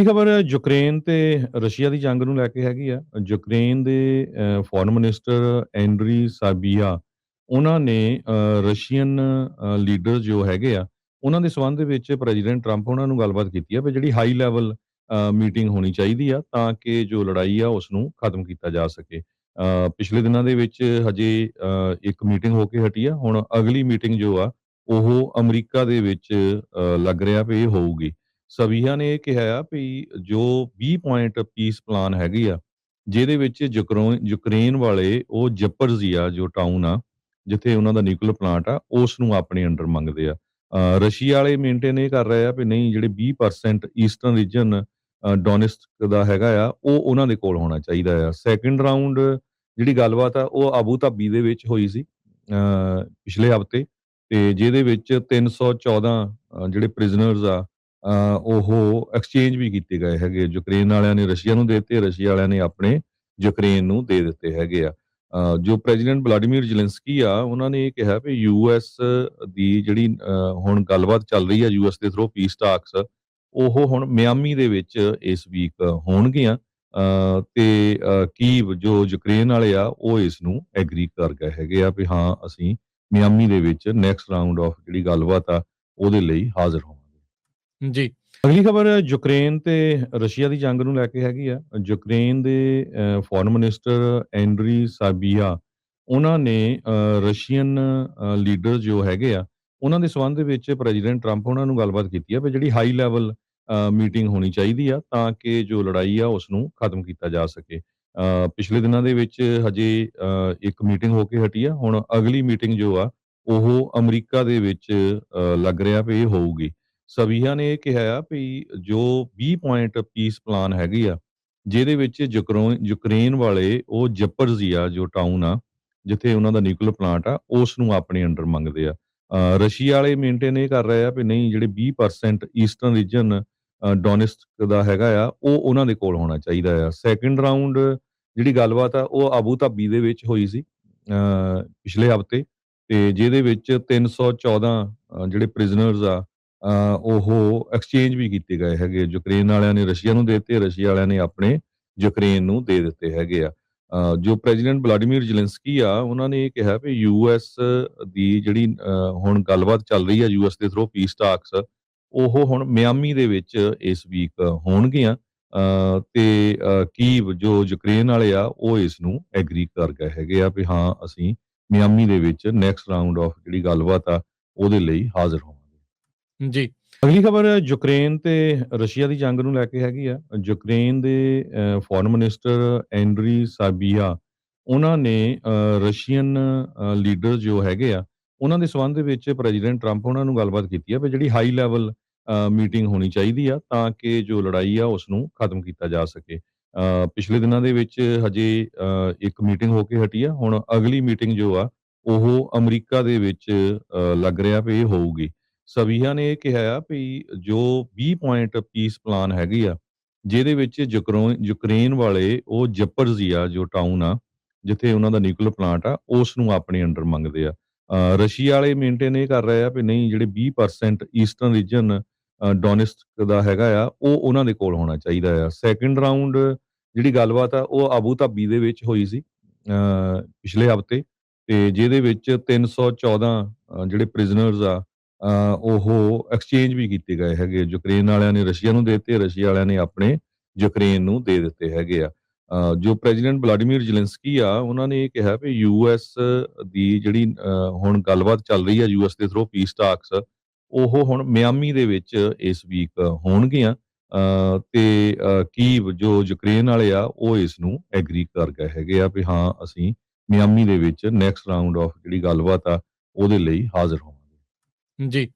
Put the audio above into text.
ਅਗਲੀ ਖਬਰ ਯੂਕਰੇਨ ਤੇ ਰਸ਼ੀਆ ਦੀ ਜੰਗ ਨੂੰ ਲੈ ਕੇ ਹੈਗੀ ਆ। ਯੂਕਰੇਨ ਦੇ ਫੋਰਨ ਮਿਨਿਸਟਰ ਐਂਡਰੀ ਸਾਬੀਆ ਉਹਨਾਂ ਨੇ ਰਸ਼ੀਅਨ ਲੀਡਰ ਜੋ ਹੈਗੇ ਆ ਉਹਨਾਂ ਦੇ ਸੰਬੰਧ ਦੇ ਵਿੱਚ ਪ੍ਰੈਜ਼ੀਡੈਂਟ ਟਰੰਪ ਉਹਨਾਂ ਨੂੰ ਗੱਲਬਾਤ ਕੀਤੀ ਆ ਵੀ ਜਿਹੜੀ ਹਾਈ ਲੈਵਲ ਮੀਟਿੰਗ ਹੋਣੀ ਚਾਹੀਦੀ ਆ ਤਾਂ ਕਿ ਜੋ ਲੜਾਈ ਆ ਉਸ ਨੂੰ ਖਤਮ ਕੀਤਾ ਜਾ ਸਕੇ। ਪਿਛਲੇ ਦਿਨਾਂ ਦੇ ਵਿੱਚ ਹਜੇ ਇੱਕ ਮੀਟਿੰਗ ਹੋ ਕੇ ਹਟੀ ਆ। ਹੁਣ ਅਗਲੀ ਮੀਟਿੰਗ ਜੋ ਆ ਉਹ ਅਮਰੀਕਾ ਦੇ ਵਿੱਚ ਲੱਗ ਰਿਹਾ ਵੀ ਇਹ ਹੋਊਗੀ। ਸਬੀਹਾ ਨੇ ਇਹ ਕਿਹਾ ਆ ਵੀ ਜੋ 20 ਪੁਆਇੰਟ ਪੀਸ ਪਲਾਨ ਹੈਗੀ ਆ ਜਿਹਦੇ ਵਿੱਚ ਯੂਕਰੇਨ ਵਾਲੇ ਉਹ ਜ਼ਪਰਜ਼ੀਆ ਜੋ ਟਾਊਨ ਆ ਜਿੱਥੇ ਉਹਨਾਂ ਦਾ ਨਿਊਕਲੀਅਰ ਪਲਾਂਟ ਆ ਉਸ ਨੂੰ ਆਪਣੇ ਅੰਡਰ ਮੰਗਦੇ ਆ। ਰਸ਼ੀਆ ਵਾਲੇ ਮੇਨਟੇਨ ਇਹ ਕਰ ਰਹੇ ਆ ਵੀ ਨਹੀਂ ਜਿਹੜੇ 20% ਈਸਟਰਨ ਰੀਜਨ ਡੋਨੇਸਕ ਦਾ ਹੈਗਾ ਆ ਉਹ ਉਹਨਾਂ ਦੇ ਕੋਲ ਹੋਣਾ ਚਾਹੀਦਾ ਆ। ਸੈਕੰਡ ਰਾਊਂਡ ਜਿਹੜੀ ਗੱਲਬਾਤ ਆ ਉਹ ਆਬੂ ਧਾਬੀ ਦੇ ਵਿੱਚ ਹੋਈ ਸੀ ਪਿਛਲੇ ਹਫ਼ਤੇ ਤੇ ਜਿਹਦੇ ਵਿੱਚ 314 ਜਿਹੜੇ ਪ੍ਰਿਜ਼ਨਰਸ ਆ ਉਹ ਐਕਸਚੇਂਜ ਵੀ ਕੀਤੇ ਗਏ ਹੈਗੇ। ਯੂਕਰੇਨ ਵਾਲਿਆਂ ਨੇ ਰਸ਼ੀਆ ਨੂੰ ਦੇ ਦਿੱਤੇ, ਰਸ਼ੀਆ ਵਾਲਿਆਂ ਨੇ ਆਪਣੇ ਯੂਕਰੇਨ ਨੂੰ ਦੇ ਦਿੱਤੇ ਹੈਗੇ ਆ। ਜੋ ਪ੍ਰੈਜ਼ੀਡੈਂਟ ਵਲਾਡੀਮੀਰ ਜ਼ੈਲੈਂਸਕੀ ਆ ਉਹਨਾਂ ਨੇ ਇਹ ਕਿਹਾ ਵੀ ਯੂਐਸ ਦੀ ਜਿਹੜੀ ਹੁਣ ਗੱਲਬਾਤ ਚੱਲ ਰਹੀ ਆ ਯੂਐਸ ਦੇ ਥਰੂ ਪੀਸ ਟਾਕਸ ਉਹ ਹੁਣ ਮਿਆਮੀ ਦੇ ਵਿੱਚ ਇਸ ਵੀਕ ਹੋਣਗੀਆਂ। ਤੇ ਕੀਵ ਜੋ ਯੂਕਰੇਨ ਵਾਲੇ ਆ ਉਹ ਇਸ ਨੂੰ ਐਗਰੀ ਕਰ ਗਏ ਹੈਗੇ ਆ ਵੀ ਹਾਂ ਅਸੀਂ ਮਿਆਮੀ ਦੇ ਵਿੱਚ ਨੈਕਸਟ ਰਾਊਂਡ ਆਫ ਜਿਹੜੀ ਗੱਲਬਾਤ ਆ ਉਹਦੇ ਲਈ ਹਾਜ਼ਰ ਹੋਵਾਂਗੇ। ਜੀ। ਅਗਲੀ ਖਬਰ ਯੂਕਰੇਨ ਤੇ ਰਸ਼ੀਆ ਦੀ ਜੰਗ ਨੂੰ ਲੈ ਕੇ ਹੈਗੀ ਆ। ਯੂਕਰੇਨ ਦੇ ਫੋਰਨ ਮਿਨਿਸਟਰ ਐਂਡਰੀ ਸਾਬੀਆ ਉਹਨਾਂ ਨੇ ਰਸ਼ੀਅਨ ਲੀਡਰ ਜੋ ਹੈਗੇ ਆ ਉਹਨਾਂ ਦੇ ਸੰਬੰਧ ਦੇ ਵਿੱਚ ਪ੍ਰੈਜ਼ੀਡੈਂਟ ਟਰੰਪ ਉਹਨਾਂ ਨੂੰ ਗੱਲਬਾਤ ਕੀਤੀ ਆ ਵੀ ਜਿਹੜੀ ਹਾਈ ਲੈਵਲ ਮੀਟਿੰਗ ਹੋਣੀ ਚਾਹੀਦੀ ਆ ਤਾਂ ਕਿ ਜੋ ਲੜਾਈ ਆ ਉਸ ਨੂੰ ਖਤਮ ਕੀਤਾ ਜਾ ਸਕੇ। ਪਿਛਲੇ ਦਿਨਾਂ ਦੇ ਵਿੱਚ ਹਜੇ ਇੱਕ ਮੀਟਿੰਗ ਹੋ ਕੇ ਹਟੀ ਆ। ਹੁਣ ਅਗਲੀ ਮੀਟਿੰਗ ਜੋ ਆ ਉਹ ਅਮਰੀਕਾ ਦੇ ਵਿੱਚ ਲੱਗ ਰਿਹਾ ਵੀ ਇਹ ਹੋਊਗੀ। ਸਬੀਹਾ ਨੇ ਇਹ ਕਿਹਾ ਆ ਵੀ ਜੋ 20 ਪੁਆਇੰਟ ਪੀਸ ਪਲਾਨ ਹੈਗੀ ਆ ਜਿਹਦੇ ਵਿੱਚ ਯੂਕਰੇਨ ਵਾਲੇ ਉਹ ਜ਼ਪਰਜ਼ੀਆ ਜੋ ਟਾਊਨ ਆ ਜਿੱਥੇ ਉਹਨਾਂ ਦਾ ਨਿਊਕਲੀਅਰ ਪਲਾਂਟ ਆ ਉਸ ਨੂੰ ਆਪਣੇ ਅੰਡਰ ਮੰਗਦੇ ਆ। ਰਸ਼ੀਆ ਵਾਲੇ ਮੇਨਟੇਨ ਇਹ ਕਰ ਰਹੇ ਆ ਵੀ ਨਹੀਂ ਜਿਹੜੇ 20% ਈਸਟਰਨ ਰੀਜਨ ਡੋਨੇਸਕ ਦਾ ਹੈਗਾ ਆ ਉਹ ਉਹਨਾਂ ਦੇ ਕੋਲ ਹੋਣਾ ਚਾਹੀਦਾ ਆ। ਸੈਕੰਡ ਰਾਊਂਡ ਜਿਹੜੀ ਗੱਲਬਾਤ ਆ ਉਹ ਆਬੂ ਧਾਬੀ ਦੇ ਵਿੱਚ ਹੋਈ ਸੀ ਪਿਛਲੇ ਹਫ਼ਤੇ ਤੇ ਜਿਹਦੇ ਵਿੱਚ 314 ਜਿਹੜੇ ਪ੍ਰਿਜ਼ਨਰਸ ਆ ਉਹ ਐਕਸਚੇਂਜ ਵੀ ਕੀਤੇ ਗਏ ਹੈਗੇ। ਯੂਕਰੇਨ ਵਾਲਿਆਂ ਨੇ ਰਸ਼ੀਆ ਨੂੰ ਦੇ ਦਿੱਤੇ, ਰਸ਼ੀਆ ਵਾਲਿਆਂ ਨੇ ਆਪਣੇ ਯੂਕਰੇਨ ਨੂੰ ਦੇ ਦਿੱਤੇ ਹੈਗੇ ਆ। ਜੋ ਪ੍ਰੈਜ਼ੀਡੈਂਟ ਵਲਾਡੀਮੀਰ ਜ਼ੈਲੈਂਸਕੀ ਆ ਉਹਨਾਂ ਨੇ ਇਹ ਕਿਹਾ ਵੀ ਯੂਐਸ ਦੀ ਜਿਹੜੀ ਹੁਣ ਗੱਲਬਾਤ ਚੱਲ ਰਹੀ ਆ ਯੂਐਸ ਦੇ ਥਰੂ ਪੀਸ ਟਾਕਸ ਉਹ ਹੁਣ ਮਿਆਮੀ ਦੇ ਵਿੱਚ ਇਸ ਵੀਕ ਹੋਣਗੀਆਂ। ਤੇ ਕੀਵ ਜੋ ਯੂਕਰੇਨ ਵਾਲੇ ਆ ਉਹ ਇਸ ਨੂੰ ਐਗਰੀ ਕਰ ਗਏ ਹੈਗੇ ਆ ਵੀ ਹਾਂ ਅਸੀਂ ਮਿਆਮੀ ਦੇ ਵਿੱਚ ਨੈਕਸਟ ਰਾਊਂਡ ਆਫ ਜਿਹੜੀ ਗੱਲਬਾਤ ਆ ਉਹਦੇ ਲਈ ਹਾਜ਼ਰ ਹੋਵਾਂਗੇ। ਜੀ। ਅਗਲੀ ਖਬਰ ਯੂਕਰੇਨ ਤੇ ਰਸ਼ੀਆ ਦੀ ਜੰਗ ਨੂੰ ਲੈ ਕੇ ਹੈਗੀ ਆ। ਯੂਕਰੇਨ ਦੇ ਫੋਰਨ ਮਿਨਿਸਟਰ ਐਂਡਰੀ ਸਾਬੀਆ ਉਹਨਾਂ ਨੇ ਰਸ਼ੀਅਨ ਲੀਡਰ ਜੋ ਹੈਗੇ ਆ ਉਹਨਾਂ ਦੇ ਸੰਬੰਧ ਦੇ ਵਿੱਚ ਪ੍ਰੈਜ਼ੀਡੈਂਟ ਟਰੰਪ ਉਹਨਾਂ ਨੂੰ ਗੱਲਬਾਤ ਕੀਤੀ ਆ ਵੀ ਜਿਹੜੀ ਹਾਈ ਲੈਵਲ ਮੀਟਿੰਗ ਹੋਣੀ ਚਾਹੀਦੀ ਆ ਤਾਂ ਕਿ ਜੋ ਲੜਾਈ ਆ ਉਸ ਨੂੰ ਖਤਮ ਕੀਤਾ ਜਾ ਸਕੇ। ਪਿਛਲੇ ਦਿਨਾਂ ਦੇ ਵਿੱਚ ਹਜੇ ਇੱਕ ਮੀਟਿੰਗ ਹੋ ਕੇ ਹਟੀ ਆ। ਹੁਣ ਅਗਲੀ ਮੀਟਿੰਗ ਜੋ ਆ ਉਹ ਅਮਰੀਕਾ ਦੇ ਵਿੱਚ ਲੱਗ ਰਿਹਾ ਵੀ ਇਹ ਹੋਊਗੀ। ਸਬੀਹਾ ਨੇ ਇਹ ਕਿਹਾ ਆ ਵੀ ਜੋ 20 ਪੁਆਇੰਟ ਪੀਸ ਪਲਾਨ ਹੈਗੀ ਆ ਜਿਹਦੇ ਵਿੱਚ ਯੂਕਰੇਨ ਵਾਲੇ ਉਹ ਜ਼ਪਰਜ਼ੀਆ ਜੋ ਟਾਊਨ ਆ ਜਿੱਥੇ ਉਹਨਾਂ ਦਾ ਨਿਊਕਲੀਅਰ ਪਲਾਂਟ ਆ ਉਸ ਨੂੰ ਆਪਣੇ ਅੰਡਰ ਮੰਗਦੇ ਆ। ਰਸ਼ੀਆ ਵਾਲੇ ਮੇਨਟੇਨ ਇਹ ਕਰ ਰਹੇ ਆ ਵੀ ਨਹੀਂ ਜਿਹੜੇ 20% ਈਸਟਰਨ ਰੀਜਨ ਡੋਨੇਸਕ ਦਾ ਹੈਗਾ ਆ ਉਹ ਉਹਨਾਂ ਦੇ ਕੋਲ ਹੋਣਾ ਚਾਹੀਦਾ ਆ। ਸੈਕੰਡ ਰਾਊਂਡ ਜਿਹੜੀ ਗੱਲਬਾਤ ਆ ਉਹ ਆਬੂ ਧਾਬੀ ਦੇ ਵਿੱਚ ਹੋਈ ਸੀ ਪਿਛਲੇ ਹਫ਼ਤੇ ਤੇ ਜਿਹਦੇ ਵਿੱਚ 314 ਜਿਹੜੇ ਪ੍ਰਿਜ਼ਨਰਸ ਆ ਉਹ ਐਕਸਚੇਂਜ ਵੀ ਕੀਤੇ ਗਏ ਹੈਗੇ। ਯੂਕਰੇਨ ਵਾਲਿਆਂ ਨੇ ਰਸ਼ੀਆ ਨੂੰ ਦੇ ਦਿੱਤੇ, ਰਸ਼ੀਆ ਵਾਲਿਆਂ ਨੇ ਆਪਣੇ ਯੂਕਰੇਨ ਨੂੰ ਦੇ ਦਿੱਤੇ ਹੈਗੇ ਆ। ਜੋ ਪ੍ਰੈਜ਼ੀਡੈਂਟ ਵਲਾਡੀਮੀਰ ਜ਼ੈਲੈਂਸਕੀ ਆ ਉਹਨਾਂ ਨੇ ਇਹ ਕਿਹਾ ਵੀ ਯੂਐਸ ਦੀ ਜਿਹੜੀ ਹੁਣ ਗੱਲਬਾਤ ਚੱਲ ਰਹੀ ਆ ਯੂਐਸ ਦੇ ਥਰੂ ਪੀਸ ਟਾਕਸ ਉਹ ਹੁਣ ਮਿਆਮੀ ਦੇ ਵਿੱਚ ਇਸ ਵੀਕ ਹੋਣਗੀਆਂ। ਤੇ ਕੀਵ ਜੋ ਯੂਕਰੇਨ ਵਾਲੇ ਆ ਉਹ ਇਸ ਨੂੰ ਐਗਰੀ ਕਰ ਗਏ ਹੈਗੇ ਆ ਵੀ ਹਾਂ ਅਸੀਂ ਮਿਆਮੀ ਦੇ ਵਿੱਚ ਨੈਕਸਟ ਰਾਊਂਡ ਆਫ ਜਿਹੜੀ ਗੱਲਬਾਤ ਆ ਉਹਦੇ ਲਈ ਹਾਜ਼ਰ ਹੋਵਾਂਗੇ। ਜੀ।